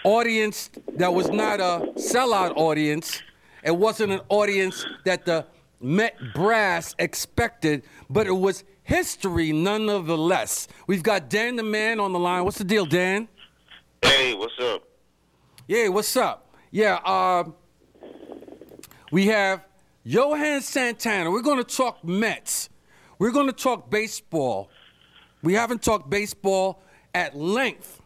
audience that was not a sellout audience. It wasn't an audience that the Met brass expected, but it was history nonetheless. We've got Dan the Man on the line. What's the deal, Dan? Hey, what's up? Yeah, what's up? Yeah, we have Johan Santana. We're going to talk Mets. We're going to talk baseball. We haven't talked baseball at length.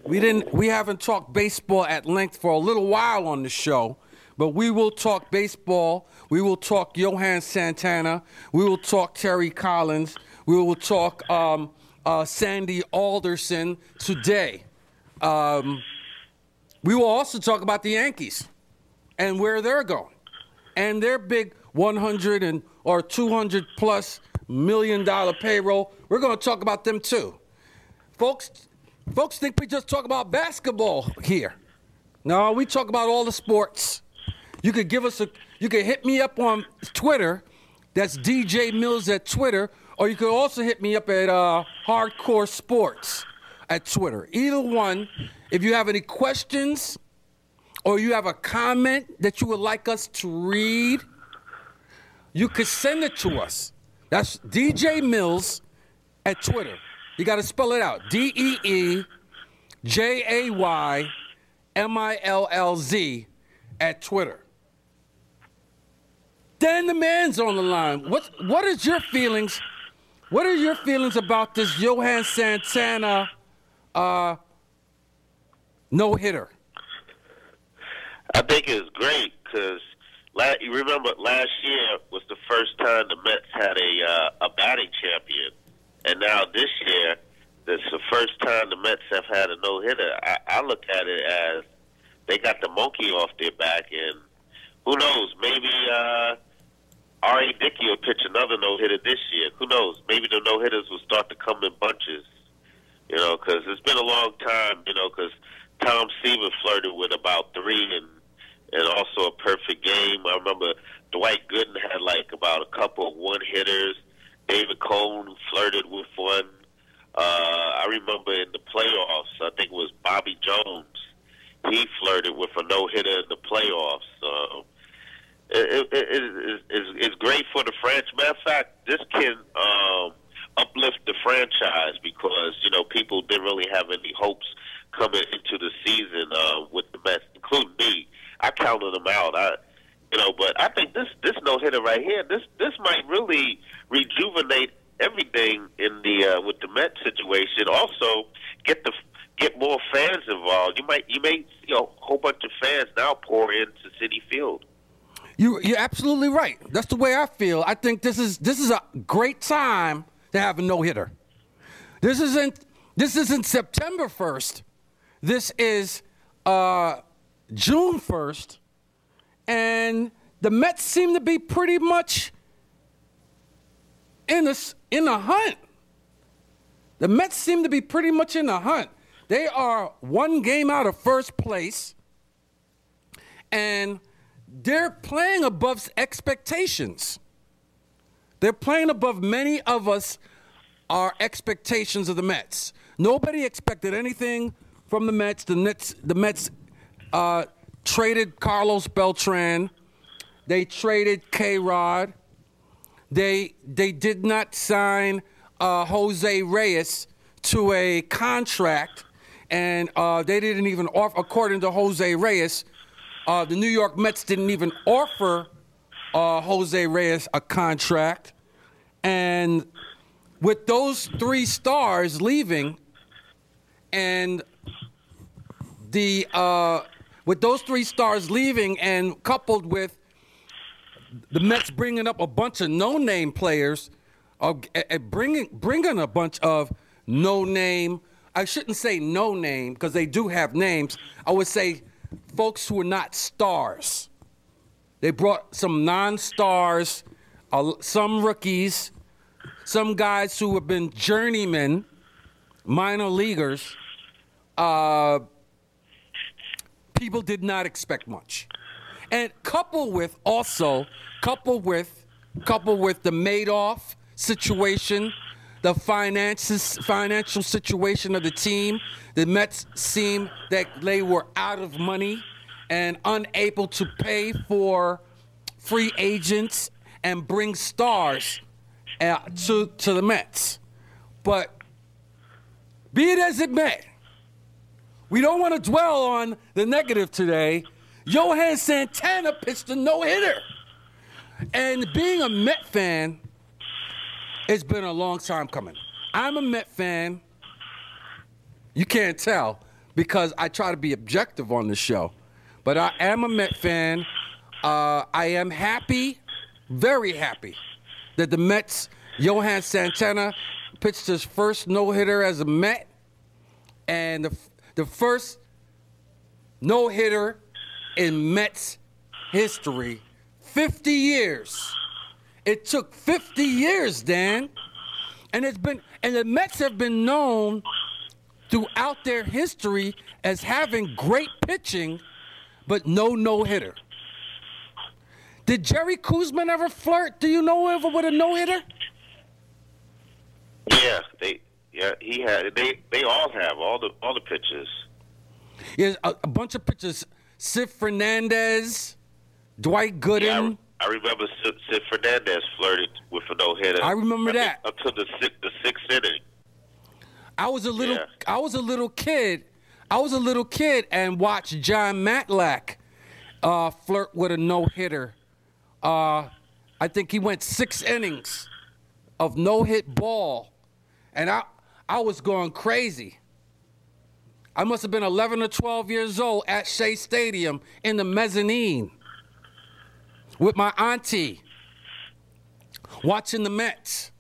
We haven't talked baseball at length for a little while on the show, but we will talk baseball. We will talk Johan Santana. We will talk Terry Collins. We will talk Sandy Alderson today. We will also talk about the Yankees and where they're going and their big 100 or 200 plus $1 million payroll. We're going to talk about them too. Folks think we just talk about basketball here. No, we talk about all the sports. You could hit me up on Twitter. That's DJ MILLZ at Twitter. Or you could also hit me up at Hardcore Sports at Twitter. Either one. If you have any questions or you have a comment that you would like us to read, you could send it to us. That's DJ MILLZ at Twitter. You got to spell it out. DeeJaymillz at Twitter. Dan the Man's on the line. What is your feelings? What are your feelings about this Johan Santana no-hitter? I think it's great because you remember last year was the first time the Mets had a batting champion. And now this year, this is the first time the Mets have had a no-hitter. I look at it as they got the monkey off their back, and who knows, maybe R.A. Dickey will pitch another no-hitter this year. Who knows? Maybe the no-hitters will start to come in bunches, because it's been a long time, because Tom Seaver flirted with about 3 and also a perfect game. I remember Dwight Gooden had about a couple of one-hitters. David Cone flirted with one. I remember in the playoffs, I think it was Bobby Jones. He flirted with a no-hitter in the playoffs. It's great for the franchise. Matter of fact, this can uplift the franchise because, people didn't really have any hopes coming into the season with the Mets, including me. I counted them out. But I think this no-hitter right here, this might really rejuvenate everything in the with the Mets situation. Also, get more fans involved. You may see a whole bunch of fans now pour into Citi Field. You're absolutely right. That's the way I feel. I think this is a great time to have a no-hitter. This isn't September 1st. This is June 1st. And the Mets seem to be pretty much in a hunt. The Mets seem to be pretty much in a hunt. They are one game out of first place, and they're playing above expectations. They're playing above many of us our expectations of the Mets. Nobody expected anything from the Mets. The Mets traded Carlos Beltran. They traded K-Rod. They did not sign Jose Reyes to a contract, and they didn't even offer, according to Jose Reyes, the New York Mets didn't even offer Jose Reyes a contract. And with those 3 stars leaving, and with those 3 stars leaving, and coupled with the Mets bringing up a bunch of no-name players, bringing a bunch of no-name, I shouldn't say no-name because they do have names. I would say folks who are not stars. They brought some non-stars, some rookies, some guys who have been journeymen, minor leaguers. People did not expect much. And coupled with the Madoff situation, the financial situation of the team. The Mets seemed that they were out of money and unable to pay for free agents and bring stars to the Mets. But be it as it may, we don't want to dwell on the negative today. Johan Santana pitched a no-hitter. And being a Met fan, it's been a long time coming. I'm a Met fan. You can't tell because I try to be objective on the show. But I am a Met fan. I am happy, very happy, that the Mets, Johan Santana, pitched his first no-hitter as a Met. And the first no-hitter in Mets history. 50 years. It took 50 years, Dan. And the Mets have been known throughout their history as having great pitching, but no-hitter. Did Jerry Koosman ever flirt? Do you know ever with a no-hitter? Yeah, he had. They all have all the pitchers. Yeah, a bunch of pitchers. Sid Fernandez, Dwight Gooden. Yeah, I remember Sid Fernandez flirted with a no-hitter. I remember that until the sixth inning. I was a little kid. I was a little kid and watched John Matlack flirt with a no-hitter. I think he went 6 innings of no-hit ball, and I was going crazy. I must have been 11 or 12 years old at Shea Stadium in the mezzanine with my auntie, watching the Mets,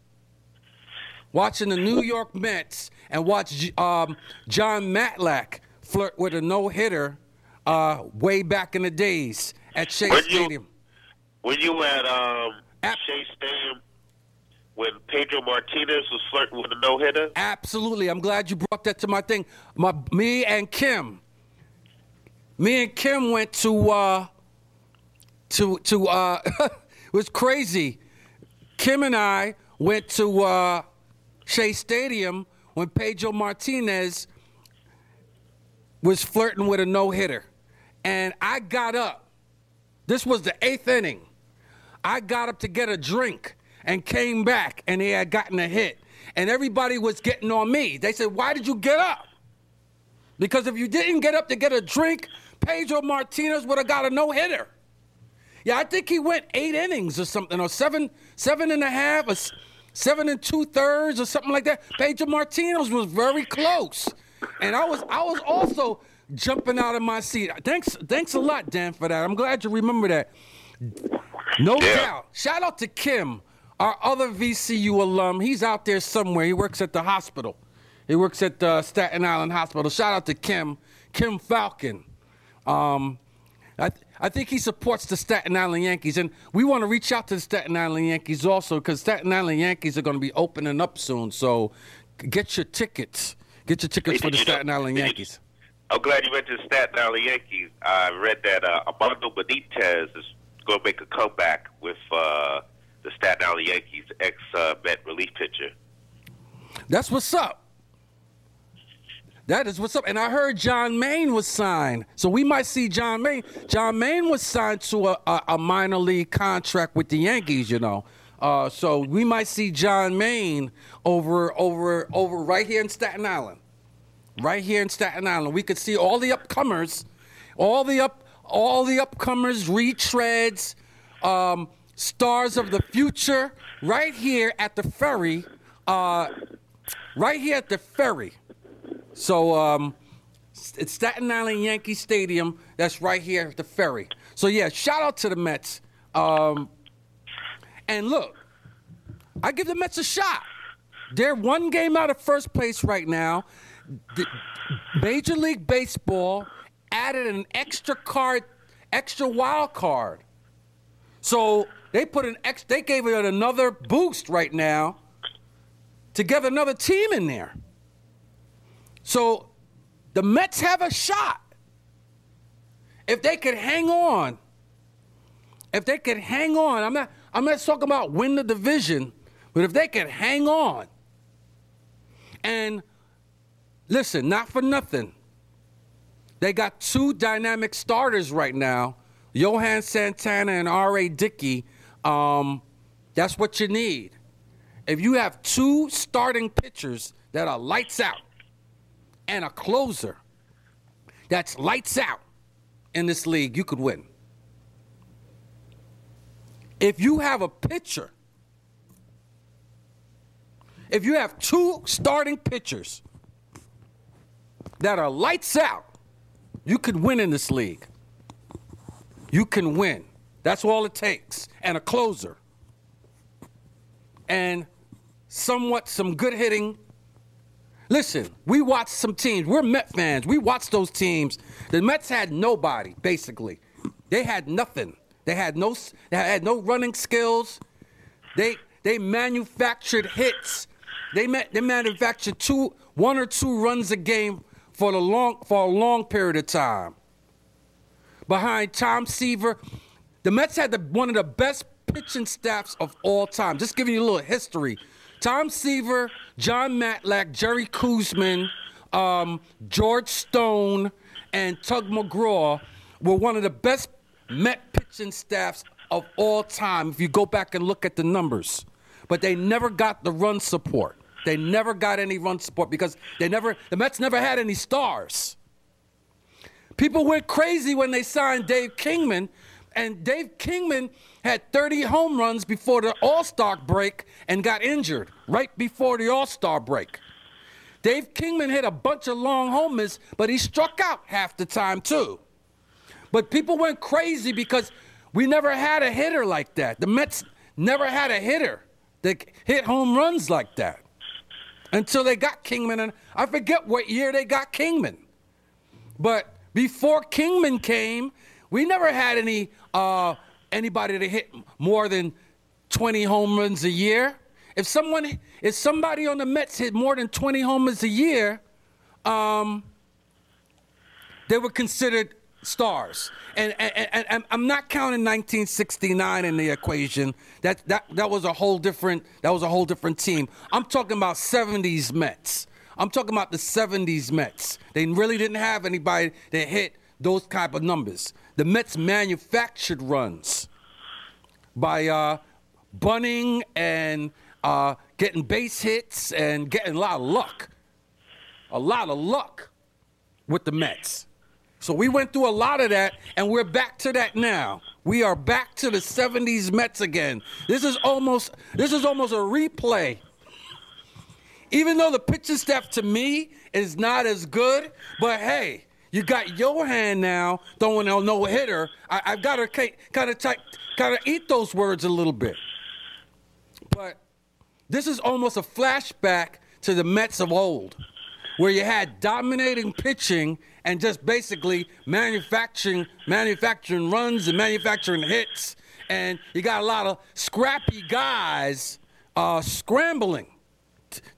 watching the New York Mets, and watch John Matlack flirt with a no-hitter way back in the days at Shea Stadium. When you were at Shea Stadium, when Pedro Martinez was flirting with a no-hitter? Absolutely. I'm glad you brought that to my thing. Me and Kim went to it was crazy. Kim and I went to Shea Stadium when Pedro Martinez was flirting with a no-hitter. And I got up. This was the 8th inning. I got up to get a drink and came back, and he had gotten a hit. And everybody was getting on me. They said, why did you get up? Because if you didn't get up to get a drink, Pedro Martinez would have got a no-hitter. Yeah, I think he went 8 innings or something, or seven and a half, or 7 2/3 or something like that. Pedro Martinez was very close. And I was also jumping out of my seat. Thanks a lot, Dan, for that. I'm glad you remember that. No doubt. Shout out to Kim, our other VCU alum. He's out there somewhere. He works at the hospital. He works at the Staten Island Hospital. Shout out to Kim Falcon. I think he supports the Staten Island Yankees, and we want to reach out to the Staten Island Yankees also, because Staten Island Yankees are going to be opening up soon. So get your tickets. Get your tickets for the Staten Island Yankees. I'm glad you went to the Staten Island Yankees. I read that Armando Benitez is going to make a comeback with the Staten Island Yankees, ex-Met relief pitcher. That's what's up. That is what's up. And I heard John Maine was signed. So we might see John Maine. John Maine was signed to a minor league contract with the Yankees, you know. So we might see John Maine over right here in Staten Island. Right here in Staten Island. We could see all the upcomers, all the upcomers, retreads, stars of the future, right here at the ferry. Right here at the ferry. So it's Staten Island Yankee Stadium. That's right here at the ferry. So, yeah, shout out to the Mets. And, look, I give the Mets a shot. They're 1 game out of first place right now. Major League Baseball added an extra wild card. So they gave it another boost right now to get another team in there. So the Mets have a shot. If they could hang on. I'm not talking about win the division, but if they could hang on And listen, not for nothing, they got two dynamic starters right now, Johan Santana and R.A. Dickey. That's what you need. If you have two starting pitchers that are lights out and a closer that's lights out in this league, you could win. If you have a pitcher, if you have two starting pitchers that are lights out, you could win in this league. You can win. That's all it takes. And a closer. And somewhat some good hitting. Listen, we watched some teams. We're Met fans. We watched those teams. The Mets had nobody, basically. They had nothing. They had no running skills. They manufactured hits. They manufactured one or two runs a game for a long period of time. Behind Tom Seaver, the Mets had one of the best pitching staffs of all time. Just giving you a little history. Tom Seaver, John Matlack, Jerry Koosman, George Stone, and Tug McGraw were one of the best Met pitching staffs of all time if you go back and look at the numbers. But they never got the run support. They never got any run support because the Mets never had any stars. People went crazy when they signed Dave Kingman, and Dave Kingman had 30 home runs before the All-Star break and got injured right before the All-Star break. Dave Kingman hit a bunch of long homers, but he struck out half the time too. But people went crazy because we never had a hitter like that. The Mets never had a hitter that hit home runs like that until they got Kingman. And I forget what year they got Kingman. But before Kingman came, we never had anybody to hit more than 20 home runs a year. If somebody on the Mets hit more than 20 homers a year, they were considered stars. And I'm not counting 1969 in the equation. That was a whole different team. I'm talking about 70s Mets. I'm talking about the 70s Mets. They really didn't have anybody that hit those type of numbers. The Mets manufactured runs by bunting and getting base hits and getting a lot of luck with the Mets. So we went through a lot of that, and we're back to that now. We are back to the 70s Mets again. This is almost a replay. Even though the pitching staff to me is not as good, but hey, you got Johan now throwing a no-hitter. I've got to kind of eat those words a little bit. But this is almost a flashback to the Mets of old, where you had dominating pitching and just basically manufacturing runs and manufacturing hits. And you got a lot of scrappy guys scrambling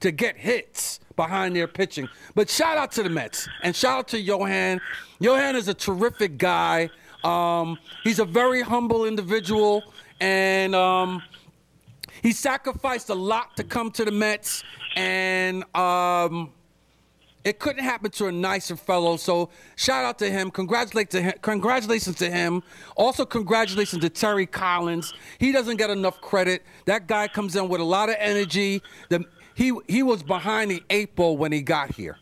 to get hits behind their pitching. But shout out to the Mets and shout out to Johan. Johan is a terrific guy. He's a very humble individual, and he sacrificed a lot to come to the Mets, and it couldn't happen to a nicer fellow. So shout out to him. Congratulations to him. Also congratulations to Terry Collins. He doesn't get enough credit. That guy comes in with a lot of energy. He was behind the 8 ball when he got here.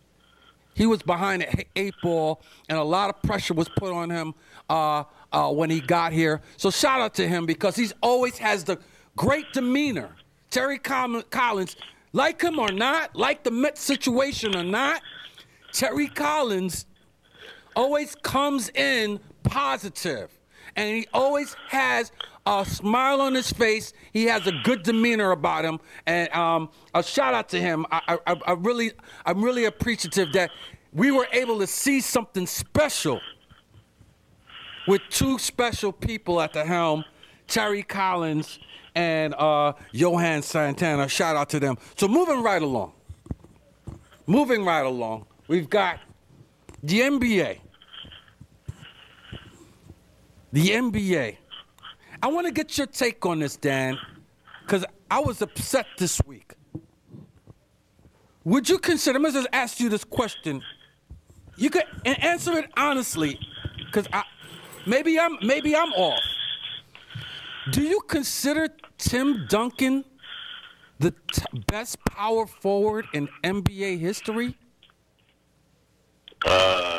He was behind the 8 ball, and a lot of pressure was put on him when he got here. So shout out to him because he always has the great demeanor. Terry Collins, like him or not, like the Mets situation or not, Terry Collins always comes in positive, and he always has a smile on his face. He has a good demeanor about him, and a shout out to him. I'm really appreciative that we were able to see something special with two special people at the helm, Terry Collins and Johan Santana. Shout out to them. So moving right along, we've got the NBA. The NBA. I want to get your take on this, Dan, because I was upset this week. Would you consider? I'm gonna just ask you this question. You could answer it honestly, because maybe I'm off. Do you consider Tim Duncan the best power forward in NBA history? Yeah.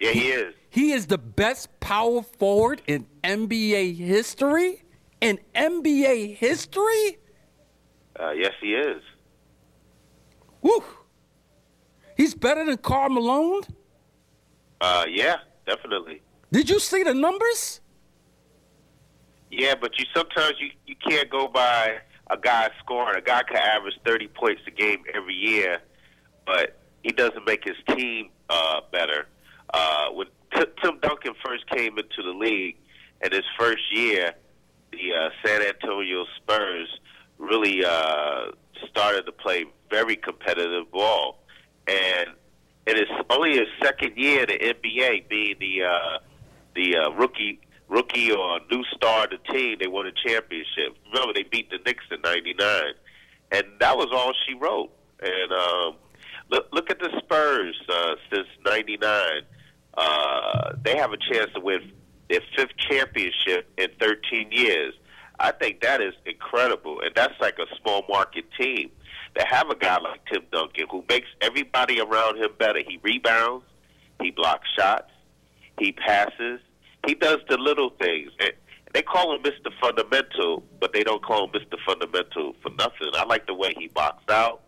Yeah, he is. He is the best power forward in NBA history? In NBA history? Yes, he is. Woo! He's better than Karl Malone? Yeah, definitely. Did you see the numbers? Yeah, but sometimes you can't go by a guy scoring. A guy can average 30 points a game every year, but he doesn't make his team better. When Tim Duncan first came into the league, in his first year, the San Antonio Spurs really started to play very competitive ball. And it is only his second year in the NBA, being the rookie or new star of the team. They won a championship. Remember, they beat the Knicks in '99, and that was all she wrote. And look at the Spurs since '99. They have a chance to win their 5th championship in 13 years. I think that is incredible, and that's like a small market team. To have a guy like Tim Duncan who makes everybody around him better. He rebounds, he blocks shots, he passes, he does the little things. And they call him Mr. Fundamental, but they don't call him Mr. Fundamental for nothing. I like the way he boxed out.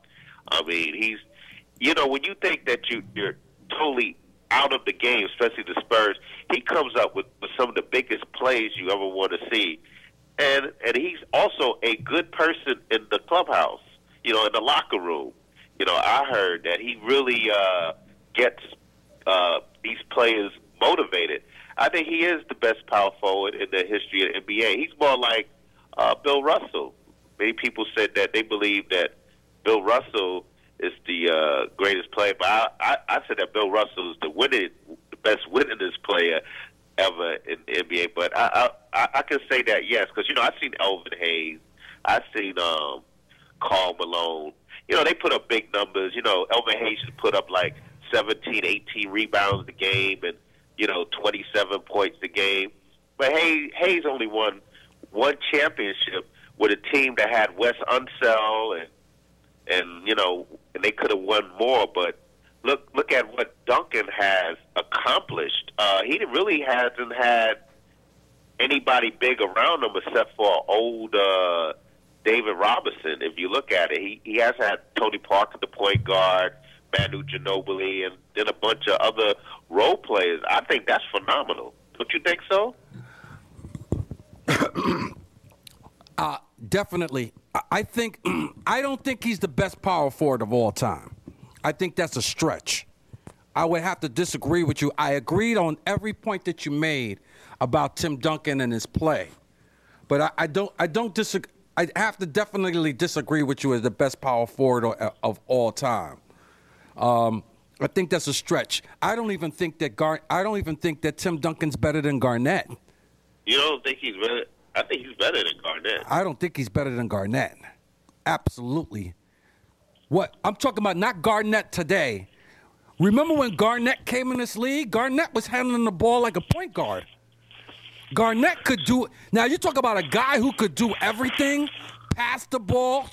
I mean, he's, when you think that you're totally out of the game, especially the Spurs, he comes up with some of the biggest plays you ever want to see. And he's also a good person in the clubhouse, in the locker room. I heard that he really gets these players motivated. I think he is the best power forward in the history of the NBA. He's more like Bill Russell. Many people said that they believe that Bill Russell is the greatest player, but I said that Bill Russell is the best winningest player ever in the NBA. But I can say that, yes, because, I've seen Elvin Hayes. I've seen Karl Malone. They put up big numbers. Elvin Hayes put up like 17, 18 rebounds a game and, 27 points a game. But Hayes only won one championship with a team that had Wes Unseld and they could have won more. But look at what Duncan has accomplished. He really hasn't had anybody big around him except for old David Robinson. If you look at it, he has had Tony Parker, the point guard, Manu Ginobili, and then a bunch of other role players. I think that's phenomenal. Don't you think so? Definitely. I don't think he's the best power forward of all time. I think that's a stretch. I would have to disagree with you. I agreed on every point that you made about Tim Duncan and his play, but I don't disagree. I have to definitely disagree with you as the best power forward of all time. I think that's a stretch. I don't even think that Tim Duncan's better than Garnett. You don't think he's better? I think he's better than Garnett. I don't think he's better than Garnett. Absolutely. What? I'm talking about not Garnett today. Remember when Garnett came in this league? Garnett was handling the ball like a point guard. Garnett could do it. Now, you talk about a guy who could do everything, pass the ball.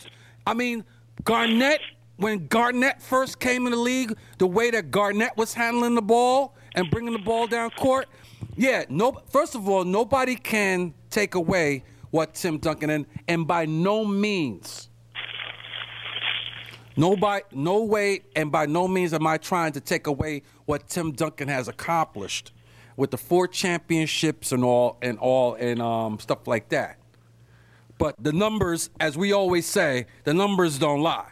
I mean, Garnett, when Garnett first came in the league, the way that Garnett was handling the ball and bringing the ball down court, first of all, nobody can take away what Tim Duncan, and by no means, no way, and by no means am I trying to take away what Tim Duncan has accomplished with the 4 championships and stuff like that. But the numbers, as we always say, the numbers don't lie.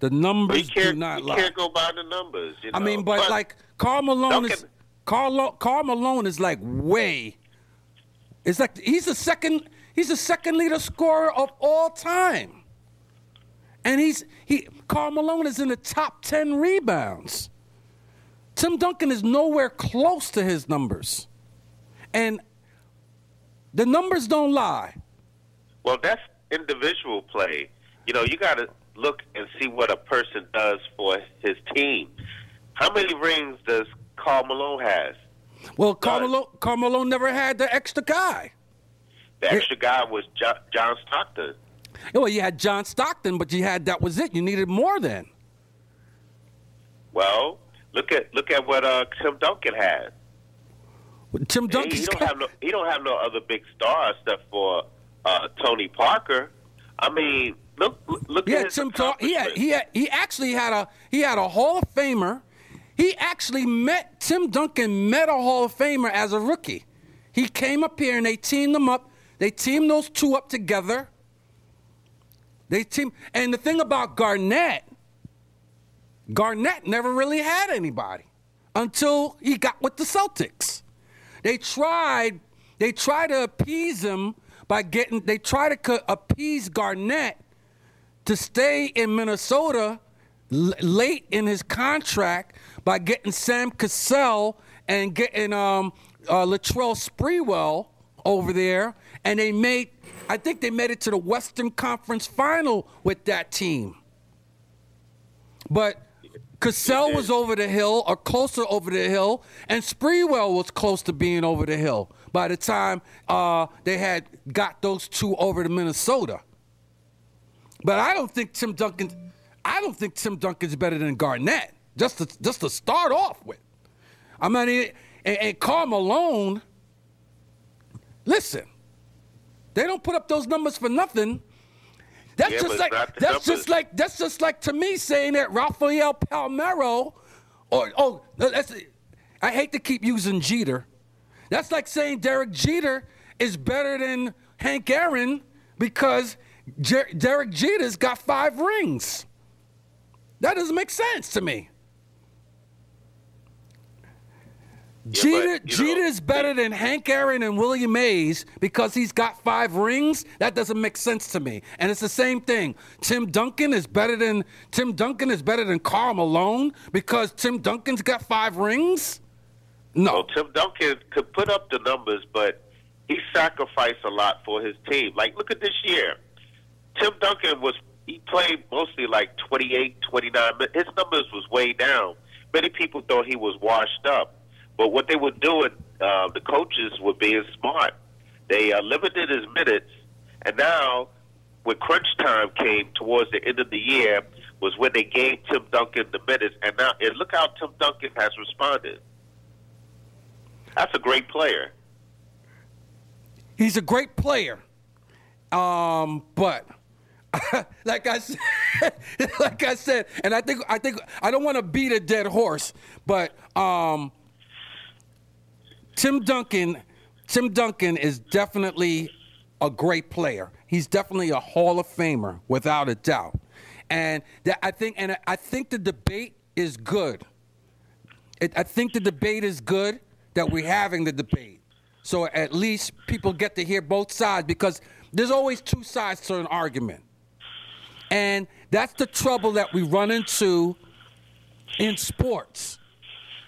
The numbers do not lie. You can't go by the numbers. I mean, but like Karl Malone Karl Malone is like way. It's like he's the second leader scorer of all time. And Karl Malone is in the top 10 rebounds. Tim Duncan is nowhere close to his numbers. And the numbers don't lie. Well, individual play. You know, you got to look and see what a person does for his team. How many rings does Karl Malone has? Well, Karl Malone never had the extra guy. The extra guy was John Stockton. Well, you had John Stockton, but that was it. You needed more then. Well, look at what Tim Duncan had. Tim Duncan. He don't have no other big star except for Tony Parker. I mean, look at his accomplishments. He actually had a Hall of Famer. Tim Duncan met a Hall of Famer as a rookie. He came up here and they teamed them up. They teamed those two up together. And the thing about Garnett never really had anybody until he got with the Celtics. They tried to appease him appease Garnett to stay in Minnesota late in his contract by getting Sam Cassell and getting Latrell Sprewell over there, and I think they made it to the Western Conference Final with that team. But Cassell was over the hill, or closer over the hill, and Sprewell was close to being over the hill by the time they had got those two over to Minnesota. But I don't think Tim Duncan's better than Garnett. Just to start off with. I mean, and Karl Malone. Listen, they don't put up those numbers for nothing. That's just like to me saying that Rafael Palmeiro, I hate to keep using Jeter. That's like saying Derek Jeter is better than Hank Aaron because Derek Jeter's got 5 rings. That doesn't make sense to me. Jeter is better than Hank Aaron and Willie Mays because he's got 5 rings. That doesn't make sense to me. And it's the same thing. Tim Duncan is better than Karl Malone because Tim Duncan's got 5 rings. No. Well, Tim Duncan could put up the numbers, but he sacrificed a lot for his team. Like, look at this year. Tim Duncan he played mostly like 28, 29 minutes. His numbers was way down. Many people thought he was washed up. But what they were doing, the coaches were being smart. They limited his minutes, and now when crunch time came towards the end of the year was when they gave Tim Duncan the minutes, and look how Tim Duncan has responded. That's a great player. He's a great player, but like I said, and I think I don't want to beat a dead horse, but Tim Duncan is definitely a great player. He's definitely a Hall of Famer without a doubt, and I think the debate is good. I think the debate is good that we're having the debate, so at least people get to hear both sides because there's always 2 sides to an argument. And that's the trouble that we run into in sports.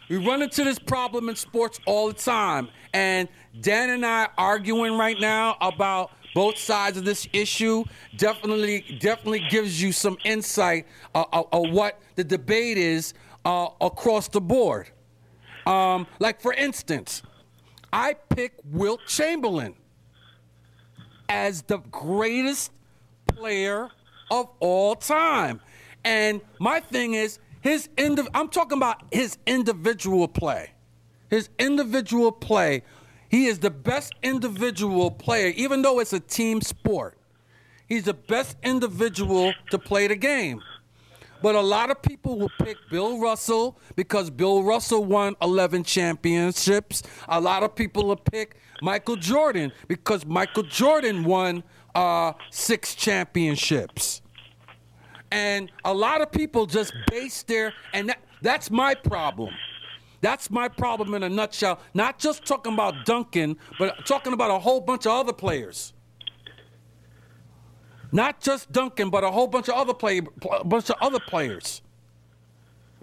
We run into this problem in sports all the time. And Dan and I arguing right now about both sides of this issue definitely gives you some insight of what the debate is across the board. Like, for instance, I pick Wilt Chamberlain as the greatest player of all time. And my thing is, I'm talking about his individual play. His individual play. He is the best individual player, even though it's a team sport. He's the best individual to play the game. But a lot of people will pick Bill Russell because Bill Russell won 11 championships. A lot of people will pick Michael Jordan because Michael Jordan won 6 championships. And a lot of people just base and that's my problem. That's my problem in a nutshell. Not just talking about Duncan, but talking about a whole bunch of other players. Not just Duncan, but a whole bunch of other players.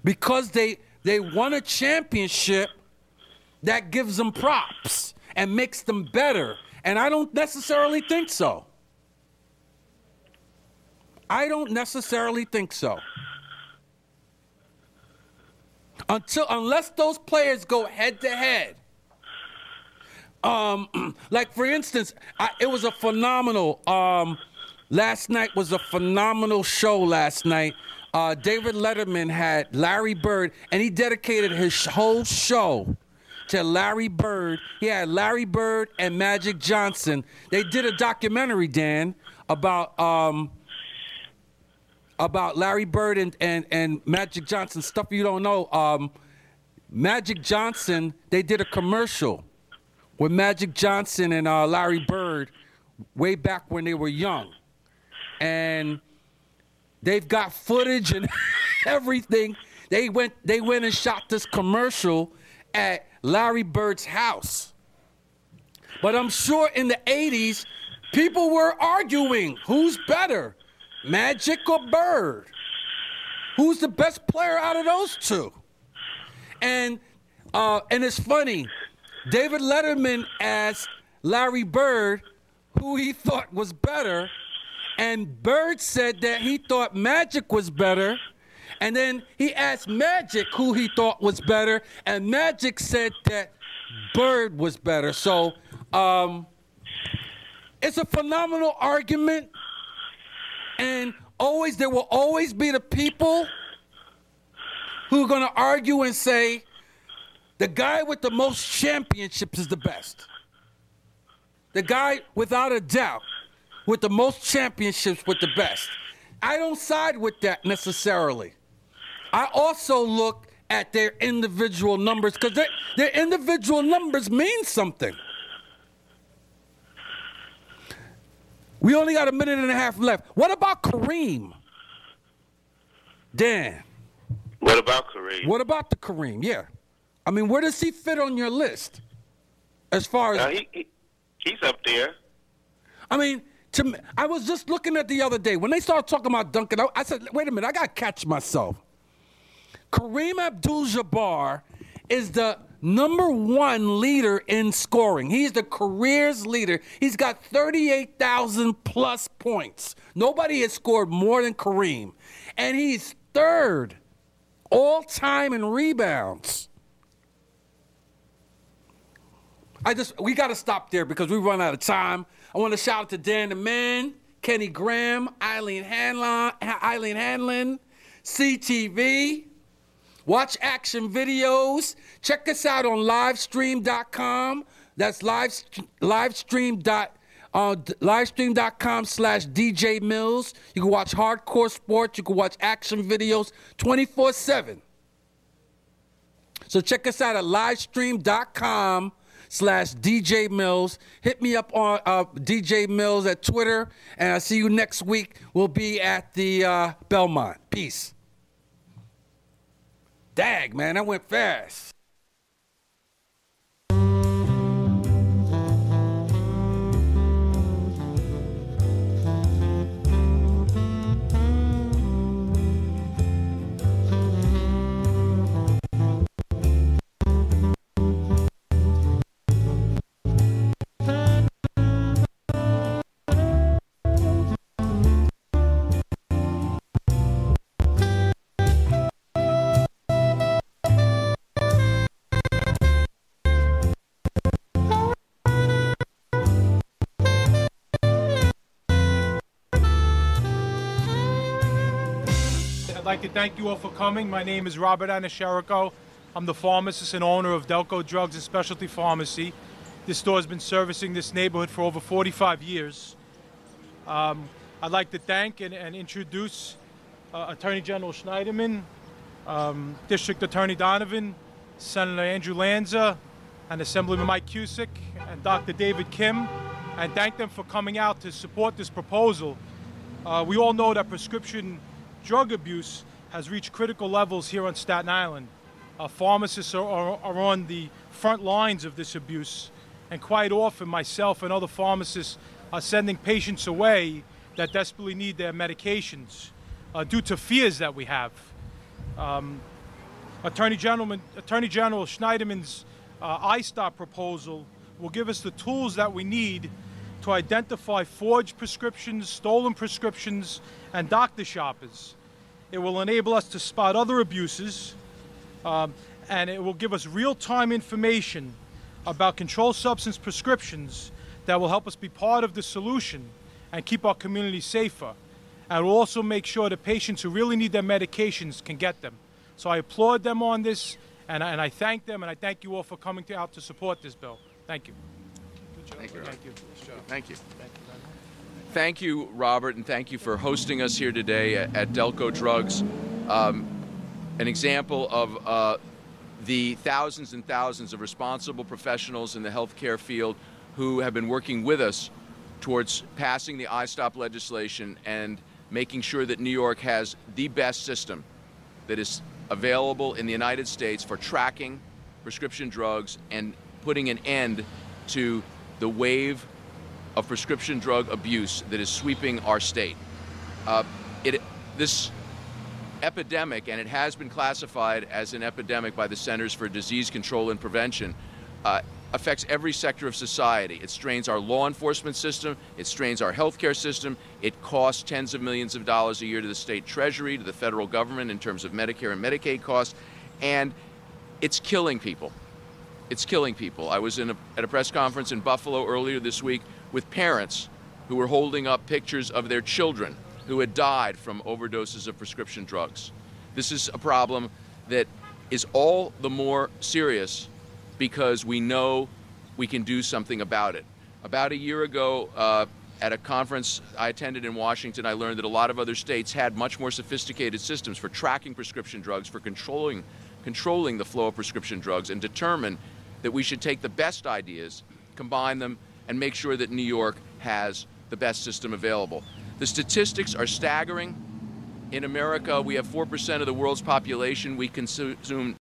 Because they won a championship, that gives them props and makes them better. And I don't necessarily think so. I don't necessarily think so. Unless those players go head to head. Like for instance, it was a phenomenal. Last night was a phenomenal show. Last night, David Letterman had Larry Bird, and he dedicated his whole show to Larry Bird. He had Larry Bird and Magic Johnson. They did a documentary, Dan, about Larry Bird and Magic Johnson, stuff you don't know. Magic Johnson, they did a commercial with Magic Johnson and Larry Bird way back when they were young. And they've got footage and everything. They went and shot this commercial at Larry Bird's house. But I'm sure in the 80s, people were arguing who's better, Magic or Bird? Who's the best player out of those two? And it's funny, David Letterman asked Larry Bird who he thought was better, and Bird said that he thought Magic was better, and then he asked Magic who he thought was better, and Magic said that Bird was better. So it's a phenomenal argument, and there will always be the people who are going to argue and say the guy with the most championships is the best. The guy, without a doubt, with the most championships with the best. I don't side with that necessarily. I also look at their individual numbers because their individual numbers mean something. We only got a minute and a half left. What about Kareem? Dan. What about Kareem? What about the Kareem? Yeah. I mean, where does he fit on your list? As far as... he's up there. I mean, I was just looking at the other day. When they started talking about dunking, I said, wait a minute, I got to catch myself. Kareem Abdul-Jabbar is the #1 leader in scoring. He's the career's leader. He's got 38,000 plus points. Nobody has scored more than Kareem. And he's third all time in rebounds. We got to stop there because we run out of time. I want to shout out to Dan the Man, Kenny Graham, Eileen Hanlon, CTV. Watch action videos. Check us out on livestream.com. That's livestream.com/DJ Mills. You can watch hardcore sports. You can watch action videos 24/7. So check us out at livestream.com/DJ Mills. Hit me up on DJ Mills at Twitter, and I'll see you next week. We'll be at the Belmont. Peace. Dag, man, that went fast. I'd like to thank you all for coming. My name is Robert Anasherico. I'm the pharmacist and owner of Delco Drugs and Specialty Pharmacy. This store has been servicing this neighborhood for over 45 years. I'd like to thank and introduce Attorney General Schneiderman, District Attorney Donovan, Senator Andrew Lanza, and Assemblyman Mike Cusick, and Dr. David Kim, and thank them for coming out to support this proposal. We all know that prescription drug abuse has reached critical levels here on Staten Island. Pharmacists are on the front lines of this abuse, and quite often myself and other pharmacists are sending patients away that desperately need their medications due to fears that we have. Attorney General Schneiderman's iStop proposal will give us the tools that we need to identify forged prescriptions, stolen prescriptions, and doctor shoppers. It will enable us to spot other abuses, and it will give us real-time information about controlled substance prescriptions that will help us be part of the solution and keep our community safer. And will also make sure that patients who really need their medications can get them. So I applaud them on this, and I thank them, and I thank you all for coming out to support this bill. Thank you. Thank you. Thank you. Thank you. Thank you, Robert, and thank you for hosting us here today at Delco Drugs. An example of the thousands and thousands of responsible professionals in the healthcare field who have been working with us towards passing the iStop legislation and making sure that New York has the best system that is available in the United States for tracking prescription drugs and putting an end to the wave of prescription drug abuse that is sweeping our state. This epidemic, and it has been classified as an epidemic by the Centers for Disease Control and Prevention, affects every sector of society. It strains our law enforcement system, it strains our healthcare system, it costs tens of millions of dollars a year to the state treasury, to the federal government in terms of Medicare and Medicaid costs, and it's killing people. It's killing people. I was at a press conference in Buffalo earlier this week with parents who were holding up pictures of their children who had died from overdoses of prescription drugs. This is a problem that is all the more serious because we know we can do something about it. About a year ago, at a conference I attended in Washington, I learned that a lot of other states had much more sophisticated systems for tracking prescription drugs, for controlling the flow of prescription drugs, and determined that we should take the best ideas, combine them, and make sure that New York has the best system available. The statistics are staggering. In America, we have 4% of the world's population. We consume